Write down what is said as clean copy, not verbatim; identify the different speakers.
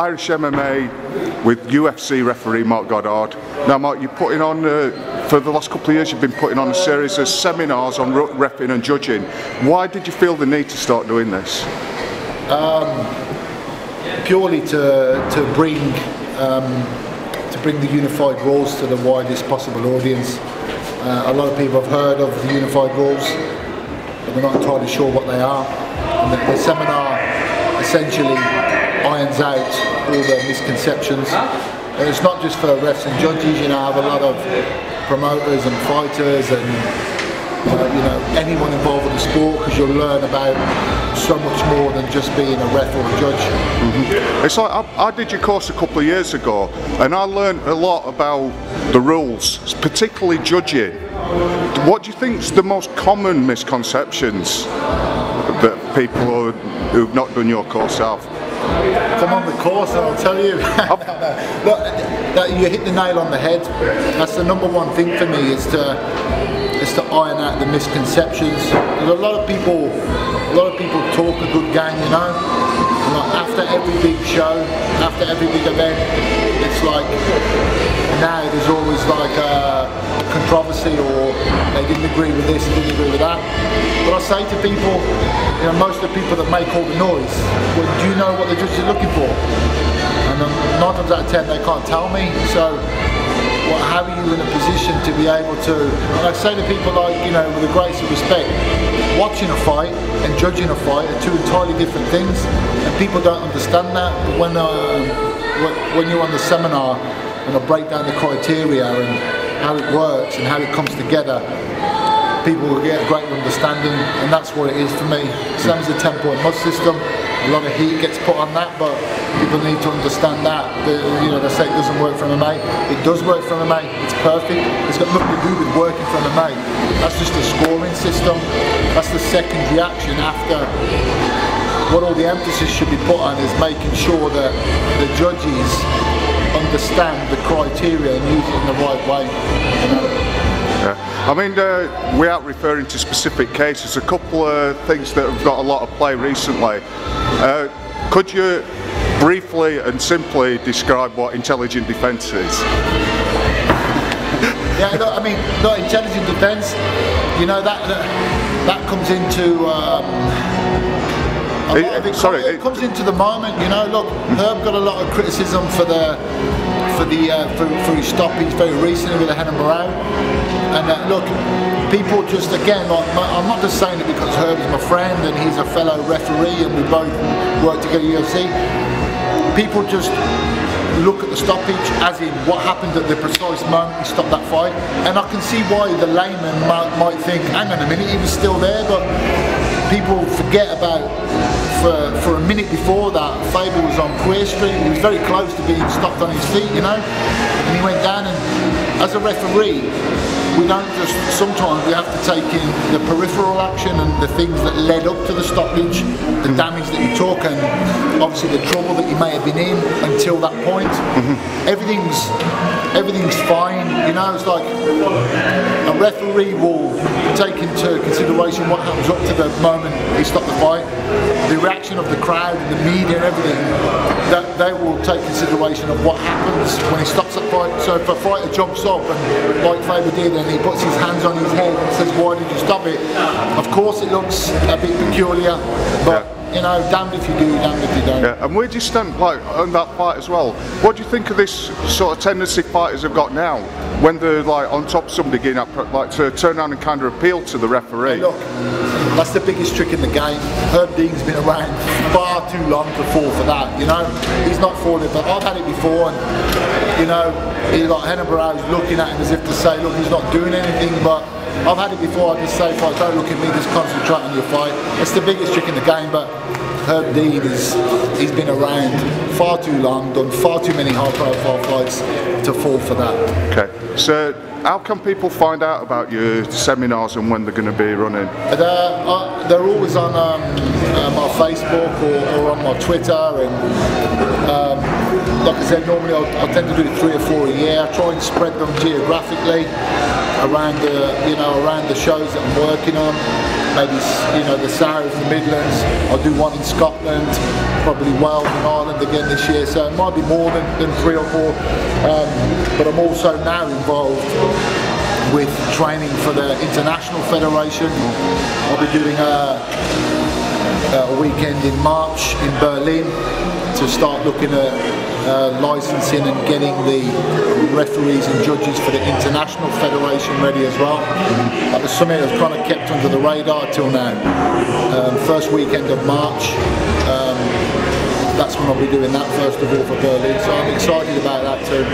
Speaker 1: Irish MMA with UFC referee Marc Goddard. Now Marc, you're putting on, for the last couple of years you've been putting on a series of seminars on refereeing and judging. Why did you feel the need to start doing this?
Speaker 2: Purely to bring the unified rules to the widest possible audience. A lot of people have heard of the unified rules, but they're not entirely sure what they are. And the seminar essentially irons out all the misconceptions. And it's not just for refs and judges. You know, I have a lot of promoters and fighters and you know, anyone involved with the sport, because you'll learn about so much more than just being a ref or a judge.
Speaker 1: It's like I did your course a couple of years ago, and I learned a lot about the rules, particularly judging. What do you think is the most common misconceptions that people who've not done your course have?
Speaker 2: Come on the course and I'll tell you. Look, you hit the nail on the head. That's the number one thing for me, is to iron out the misconceptions. There's a lot of people talk a good game, you know. And like after every big show, after every big event, it's like now there's always like a controversy, or they didn't agree with this, they didn't agree with that. But I say to people, you know, most of the people that make all the noise, well, do you know what the judge is looking for? And 9 times out of 10 they can't tell me. So how are you in a position to be able to, and I say to people, like, you know, with the greatest of respect, watching a fight and judging a fight are two entirely different things, and people don't understand that. But when you're on the seminar and I break down the criteria and how it works and how it comes together, people will get a greater understanding, and that's what it is for me. Same as the 10-point mud system. A lot of heat gets put on that, but people need to understand that. You know, they say it doesn't work for MMA. It does work for MMA. It's perfect. It's got nothing to do with working for MMA. That's just a scoring system. That's the second reaction after. What all the emphasis should be put on is making sure that the judges understand the criteria and use it in the right way. You know?
Speaker 1: Yeah. I mean, without referring to specific cases, a couple of things that have got a lot of play recently. Could you briefly and simply describe what intelligent defence is?
Speaker 2: Yeah, look, I mean, look, intelligent defence, you know, that comes into it comes into the moment. You know, look, Herb got a lot of criticism for his stoppage very recently with the Henna Morale. And look, people just, again, like, I'm not just saying it because Herb is my friend and he's a fellow referee and we both work together at UFC. People just look at the stoppage as in what happened at the precise moment he stopped that fight. And I can see why the layman might think, hang on a minute, he was still there, but people forget about, for a minute before that, Faber was on Queer Street. He was very close to being stopped on his feet, you know, and he went down. And as a referee, we don't just, sometimes we have to take in the peripheral action and the things that led up to the stoppage, the damage that you took, and obviously the trouble that you may have been in until that point. Everything's fine, you know. It's like a referee will take into consideration what happens up to the moment he stopped the fight, the reaction of the crowd and the media and everything. That they will take consideration of what happens when he stops that fight. So if a fighter jumps up and, like Faber did, and he puts his hands on his head and says, "Why did you stop it?" Of course, it looks a bit peculiar, but. Yeah. You know, damned if you do, damned if you don't.
Speaker 1: Yeah. And where do you stand, like, on that fight as well? What do you think of this sort of tendency fighters have got now, when they're like on top of somebody getting up, like to turn around and kind of appeal to the referee?
Speaker 2: Hey, look, that's the biggest trick in the game. Herb Dean's been around far too long to fall for that. You know, he's not falling, but I've had it before, and you know, he's like Henna Barrow's looking at him as if to say, look, he's not doing anything, but. I've had it before. I just say, fight, don't look at me, just concentrate on your fight. It's the biggest trick in the game, but Herb Dean he's been around far too long, done far too many high-profile fights to fall for that.
Speaker 1: Okay, so how can people find out about your seminars and when they're going to be running?
Speaker 2: They're always on my Facebook or on my Twitter, and like I said, normally I tend to do 3 or 4 a year. I try and spread them geographically around the shows that I'm working on. Maybe, you know, the South, the Midlands. I'll do one in Scotland, probably Wales and Ireland again this year, so it might be more than 3 or 4. But I'm also now involved with training for the International Federation. I'll be doing a weekend in March in Berlin to start looking at licensing and getting the referees and judges for the International Federation ready as well. That was something that was kind of kept under the radar till now. First weekend of March, that's when I'll be doing that first of all for Berlin, so I'm excited about that too.